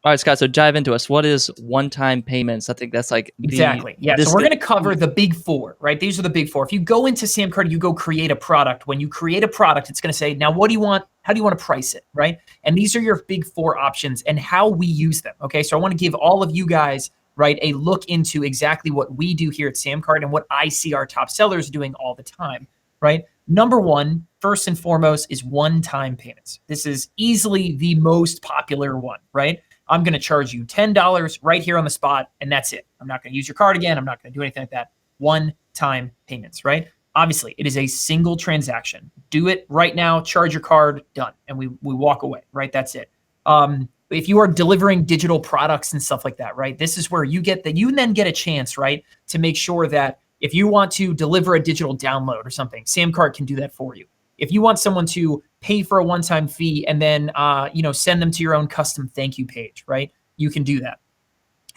All right, Scott. So dive into us. What is one-time payments? I think that's like Exactly. Yeah. So we're going to cover the big four, right? These are the big four. If you go into SamCart, you go create a product. When you create a product, it's going to say, now what do you want? How do you want to price it, right? And these are your big four options and how we use them. Okay. So I want to give all of you guys, right, a look into exactly what we do here at SamCart and what I see our top sellers doing all the time, right? Number one, first and foremost, is one-time payments. This is easily the most popular one, right? I'm going to charge you $10 right here on the spot, and that's it. I'm not going to use your card again. I'm not going to do anything like that. One-time payments, right? Obviously, it is a single transaction. Do it right now, charge your card, done. And we walk away, right? That's it. If you are delivering digital products and stuff like that, right? This is where you then get a chance, right, to make sure that if you want to deliver a digital download or something, SamCart can do that for you. If you want someone to pay for a one-time fee and then send them to your own custom thank you page, right? You can do that.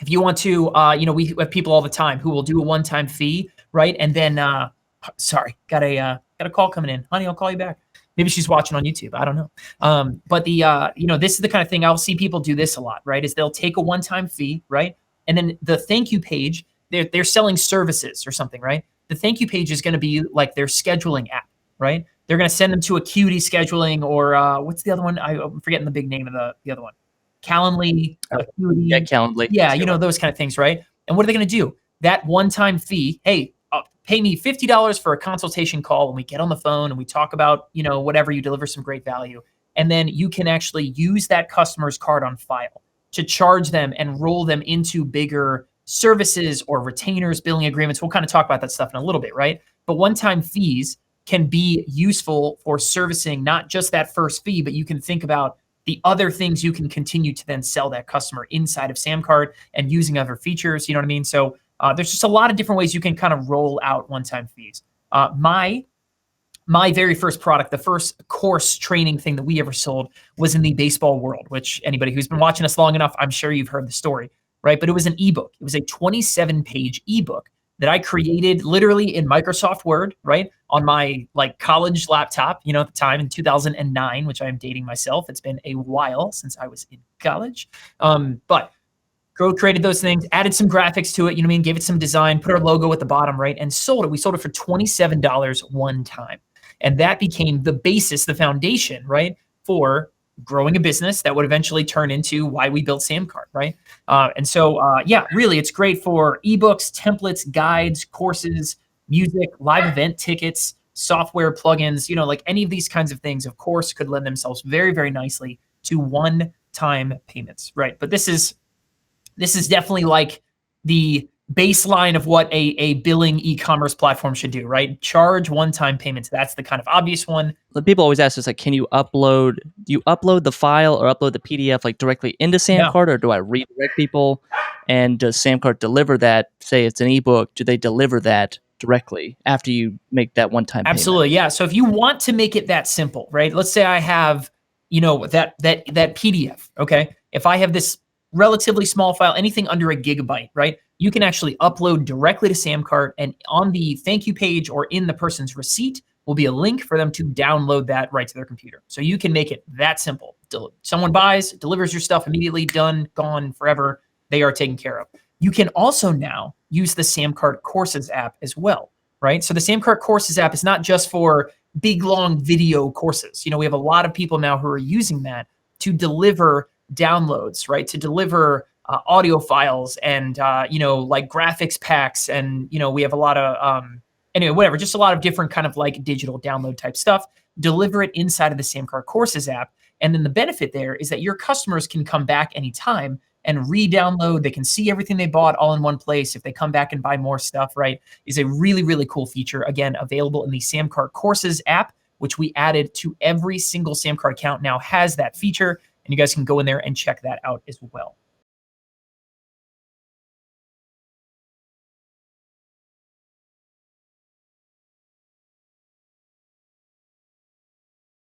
If you want to, we have people all the time who will do a one-time fee, right? And then, sorry, got a call coming in. Honey, I'll call you back. Maybe she's watching on YouTube. I don't know. But this is the kind of thing I'll see people do this a lot, right? Is they'll take a one-time fee, right? And then the thank you page, they're selling services or something, right? The thank you page is going to be like their scheduling app, right? They're going to send them to Acuity scheduling or what's the other one? I'm forgetting the big name of the other one. Calendly, Acuity. Yeah, Calendly. Yeah, those kind of things, right? And what are they going to do? That one-time fee, hey, pay me $50 for a consultation call, and we get on the phone and we talk about, whatever, you deliver some great value. And then you can actually use that customer's card on file to charge them and roll them into bigger services or retainers, billing agreements. We'll kind of talk about that stuff in a little bit, right? But one-time fees can be useful for servicing not just that first fee, but you can think about the other things you can continue to then sell that customer inside of SamCart and using other features, you know what I mean? So there's just a lot of different ways you can kind of roll out one-time fees. My very first product, the first course training thing that we ever sold was in the baseball world, which anybody who's been watching us long enough, I'm sure you've heard the story, right? But it was an ebook. It was a 27-page ebook that I created literally in Microsoft Word, right? On my college laptop, at the time in 2009, which I am dating myself. It's been a while since I was in college. But created those things, added some graphics to it, gave it some design, put our logo at the bottom, right? And sold it. We sold it for $27 one time. And that became the basis, the foundation, right? For growing a business that would eventually turn into why we built SamCart, right? Really, it's great for ebooks, templates, guides, courses, music, live event tickets, software plugins, like any of these kinds of things, of course, could lend themselves very, very nicely to one-time payments, right? But this is definitely like the baseline of what a billing e-commerce platform should do, right? Charge one-time payments. That's the kind of obvious one. People always ask us, can you upload the file or upload the PDF directly into SamCart, or do I redirect people? And does SamCart deliver that? Say it's an ebook, do they deliver that directly after you make that one-time payment? Absolutely, yeah. So if you want to make it that simple, right? Let's say I have, that PDF, okay? If I have this relatively small file, anything under a gigabyte, right? You can actually upload directly to SamCart, and on the thank you page or in the person's receipt will be a link for them to download that right to their computer. So you can make it that simple. Someone buys, delivers your stuff immediately, done, gone, forever. They are taken care of. You can also now use the SamCart Courses app as well, right? So the SamCart Courses app is not just for big, long video courses. We have a lot of people now who are using that to deliver downloads, right? To deliver audio files and, graphics packs. And, we have a lot of, just a lot of different kind of digital download type stuff. Deliver it inside of the SamCart Courses app. And then the benefit there is that your customers can come back anytime and re-download. They can see everything they bought all in one place. If they come back and buy more stuff, right, is a really, really cool feature. Again, available in the SamCart Courses app, which we added to every single SamCart account now has that feature. And you guys can go in there and check that out as well.